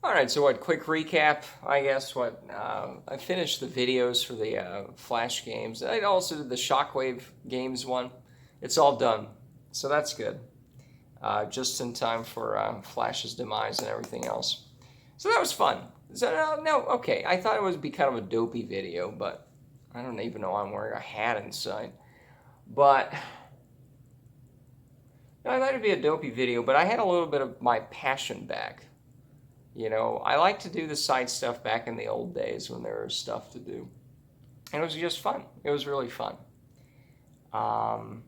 All right, so quick recap, I guess. I finished the videos for the Flash games. I also did the Shockwave games one. It's all done, so that's good. Just in time for Flash's demise and everything else. So that was fun. So no, okay. I thought it would be kind of a dopey video, but I don't even know I'm wearing a hat inside. But no, I thought it'd be a dopey video, but I had a little bit of my passion back. You know, I like to do the side stuff back in the old days when there was stuff to do. And it was just fun. It was really fun. So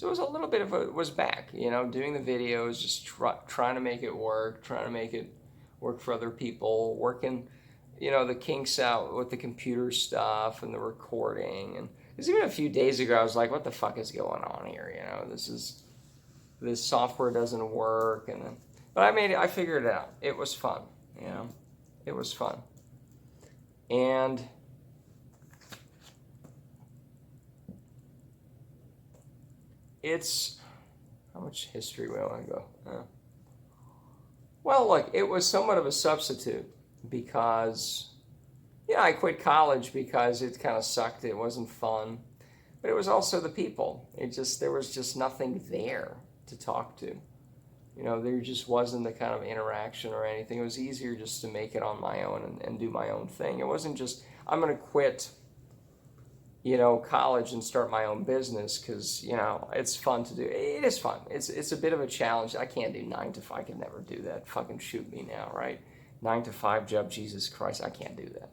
it was a little bit of it was back, you know, doing the videos, just trying to make it work, trying to make it work for other people, working, you know, the kinks out with the computer stuff and the recording. And because even a few days ago, I was like, what the fuck is going on here? You know, this software doesn't work. And then, but I figured it out. It was fun, you know, it was fun. And it's, how much history we want to go? Well, look, it was somewhat of a substitute because, yeah, I quit college because it kind of sucked. It wasn't fun. But it was also the people. There was just nothing there to talk to. You know, there just wasn't the kind of interaction or anything. It was easier just to make it on my own and do my own thing. It wasn't just, I'm going to quit, you know, college and start my own business because, you know, it's fun to do. It is fun. It's a bit of a challenge. I can't do 9 to 5. I can never do that. Fucking shoot me now, right? 9 to 5 job, Jesus Christ, I can't do that.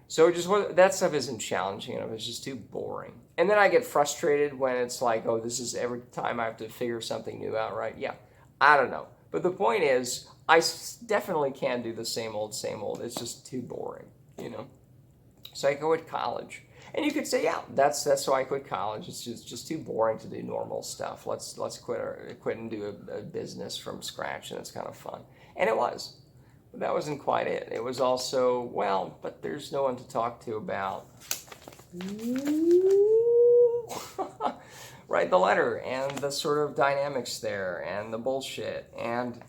So that stuff isn't challenging enough. It's just too boring. And then I get frustrated when it's like, oh, this is every time I have to figure something new out, right? Yeah, I don't know. But the point is, I definitely can't do the same old, same old. It's just too boring, you know? So I go at college. And you could say, yeah, that's why I quit college. It's just too boring to do normal stuff. Let's quit and do a business from scratch, and it's kind of fun. And it was. But that wasn't quite it. It was also, well, but there's no one to talk to about write the letter and the sort of dynamics there and the bullshit. And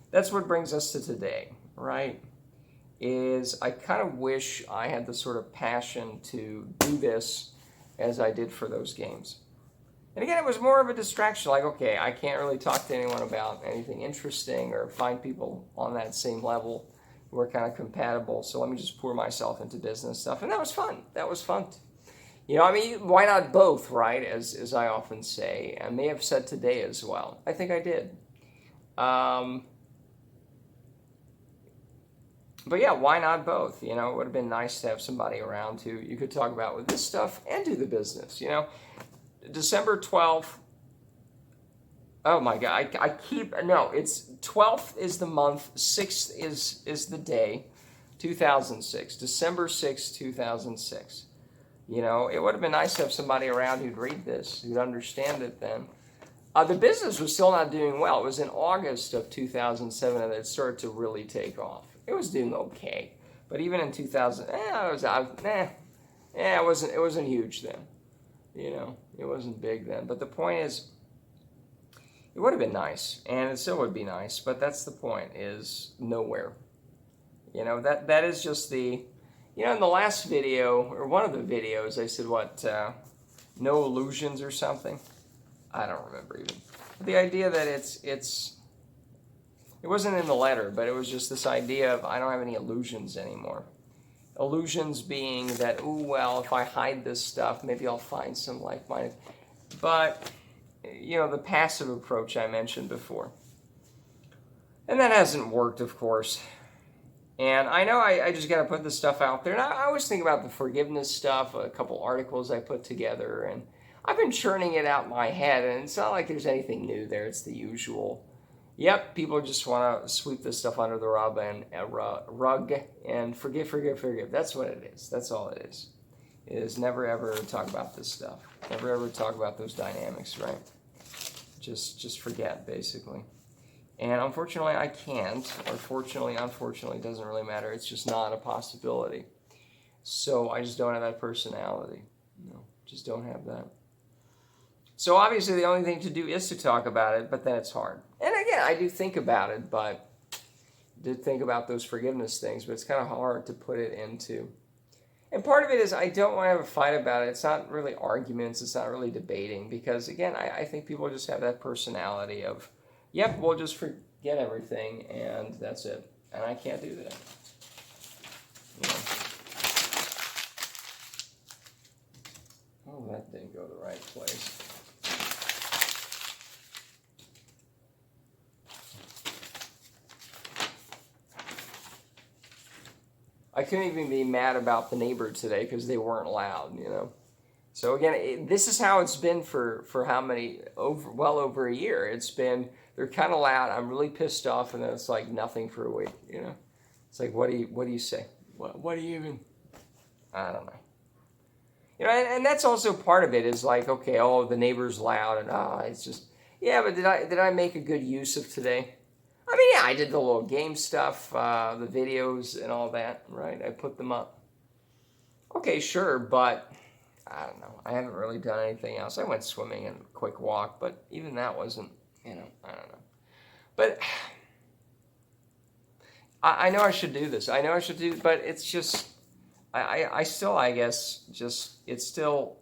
that's what brings us to today, right? Is I kind of wish I had the sort of passion to do this as I did for those games. And again, it was more of a distraction. Like, okay, I can't really talk to anyone about anything interesting or find people on that same level who are kind of compatible. So let me just pour myself into business stuff. And that was fun. That was fun. You know, I mean, why not both, right? As I often say, and may have said today as well. I think I did. But yeah, why not both? You know, it would have been nice to have somebody around who you could talk about with this stuff and do the business, you know. December 12th. Oh my God, it's 12th is the month, 6th is the day, 2006, December 6th, 2006. You know, it would have been nice to have somebody around who'd read this, who'd understand it then. The business was still not doing well. It was in August of 2007 that it started to really take off. It was doing okay, but even in 2000, it wasn't huge then. You know, it wasn't big then. But the point is, it would have been nice, and it still would be nice. But that's the point: is nowhere. You know, that is just the, you know, in the last video or one of the videos, I said no illusions or something. I don't remember even. But the idea that it wasn't in the letter, but it was just this idea of I don't have any illusions anymore. Illusions being that, oh, well, if I hide this stuff, maybe I'll find some like-minded. But, you know, the passive approach I mentioned before. And that hasn't worked, of course. And I know I just got to put this stuff out there. And I always think about the forgiveness stuff, a couple articles I put together, and I've been churning it out in my head, and it's not like there's anything new there. It's the usual. Yep, people just want to sweep this stuff under the rug and forgive. That's what it is. That's all it is. It is never ever talk about this stuff. Never ever talk about those dynamics, right? Just forget, basically. And unfortunately, I can't. Or fortunately, unfortunately, it doesn't really matter. It's just not a possibility. So I just don't have that personality. No, just don't have that. So obviously the only thing to do is to talk about it, but then it's hard. And again, I do think about it, but did think about those forgiveness things, but it's kind of hard to put it into. And part of it is I don't want to have a fight about it. It's not really arguments. It's not really debating because, again, I think people just have that personality of, yep, we'll just forget everything and that's it. And I can't do that. You know. Oh, that didn't go the right place. I couldn't even be mad about the neighbor today because they weren't loud, you know. So again, this is how it's been for how many, well over a year. It's been, they're kind of loud, I'm really pissed off, and then it's like nothing for a week, you know. It's like, what do you say? What do you even, I don't know. You know, and that's also part of it is like, okay, oh, the neighbor's loud, and it's just, yeah, but did I make a good use of today? I mean, yeah, I did the little game stuff, the videos and all that, right? I put them up. Okay, sure, but I don't know. I haven't really done anything else. I went swimming and a quick walk, but even that wasn't, you know, I don't know. But I know I should do this. I know I should do, but it's just, I still, I guess, just, it's still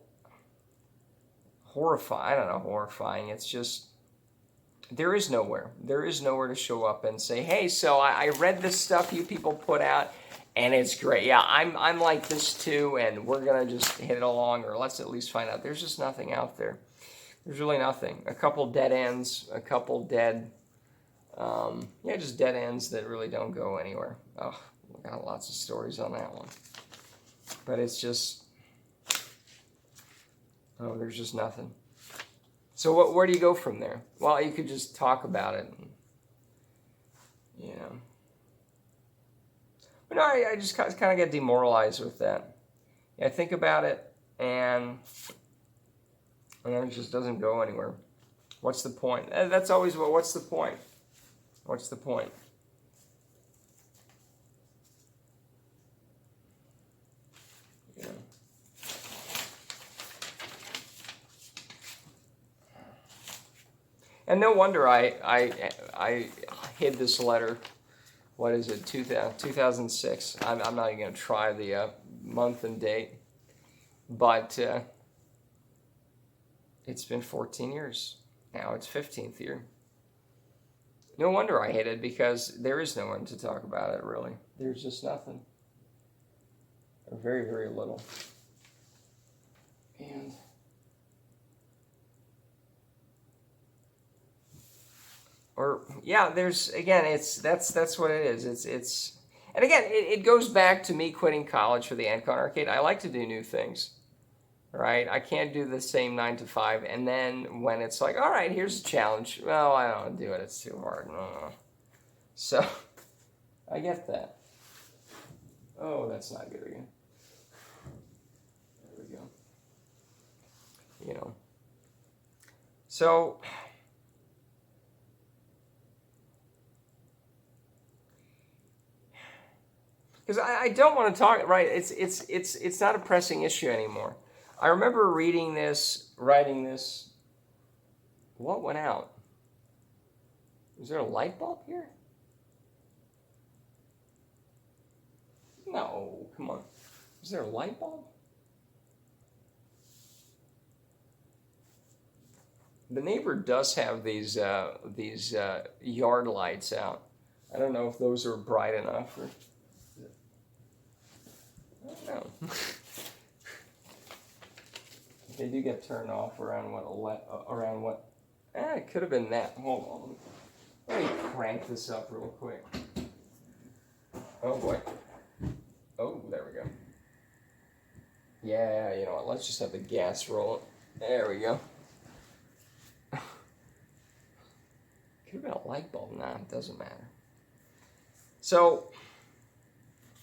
horrifying. I don't know, horrifying. It's just, there is nowhere to show up and say, hey, so I read this stuff you people put out, and it's great. Yeah, I'm like this too, and we're going to just hit it along, or let's at least find out. There's just nothing out there. There's really nothing. A couple dead ends, a couple dead, just dead ends that really don't go anywhere. Oh, we got lots of stories on that one. But it's just, there's just nothing. So where do you go from there? Well, you could just talk about it. And, you know. But no, I just kind of get demoralized with that. I think about it, and then it just doesn't go anywhere. What's the point? That's always, well, what's the point? What's the point? You know. And no wonder I hid this letter. What is it? 2006. I'm not even going to try the month and date, but it's been 14 years. Now it's 15th year. No wonder I hid it, because there is no one to talk about it, really. There's just nothing. Or very, very little. And there's, again, that's what it is. It's and again, it goes back to me quitting college for the Ancon Arcade. I like to do new things, right? I can't do the same 9 to 5, and then when it's like, all right, here's a challenge. Well, I don't want to do it. It's too hard. No. So I get that. Oh, that's not good again. There we go. You know. So. Because I don't want to talk, right? It's not a pressing issue anymore. I remember reading this, writing this. What went out? Is there a light bulb here? No, come on. Is there a light bulb? The neighbor does have these yard lights out. I don't know if those are bright enough or. No. They do get turned off around what? It could have been that. Hold on. Let me crank this up real quick. Oh boy. Oh, there we go. Yeah, you know what? Let's just have the gas roll. There we go. Could have been a light bulb. Nah, it doesn't matter. So,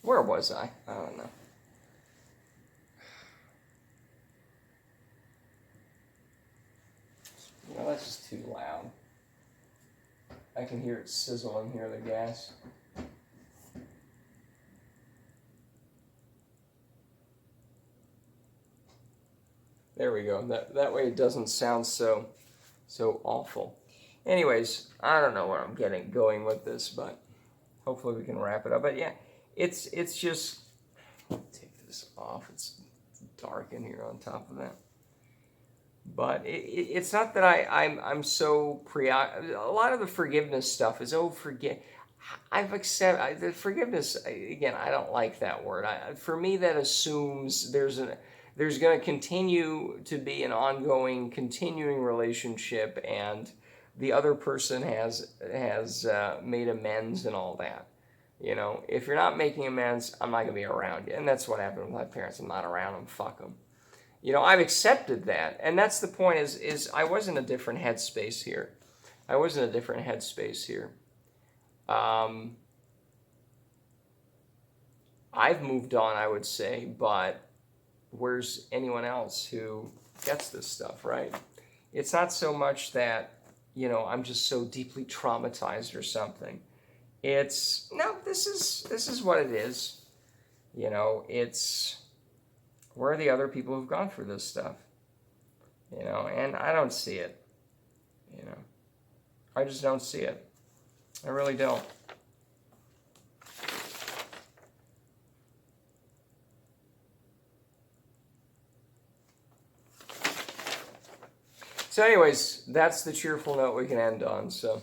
where was I? I don't know. Well, that's just too loud. I can hear it sizzling here, the gas. There we go. That way it doesn't sound so awful. Anyways, I don't know where I'm going with this, but hopefully we can wrap it up. But yeah, it's just, take this off. It's dark in here on top of that. But it's not that I'm so a lot of the forgiveness stuff is, I've accepted the forgiveness. Again, I don't like that word. For me, that assumes there's going to continue to be an ongoing, continuing relationship, and the other person has made amends and all that. If you're not making amends, I'm not going to be around you. And that's what happened with my parents. I'm not around them. Fuck them. I've accepted that, and that's the point. Is I was in a different headspace here. I've moved on, I would say, but where's anyone else who gets this stuff, right? It's not so much that, I'm just so deeply traumatized or something. It's, no, this is what it is. It's, where are the other people who've gone through this stuff? And I don't see it. I just don't see it. I really don't. So anyways, that's the cheerful note we can end on. So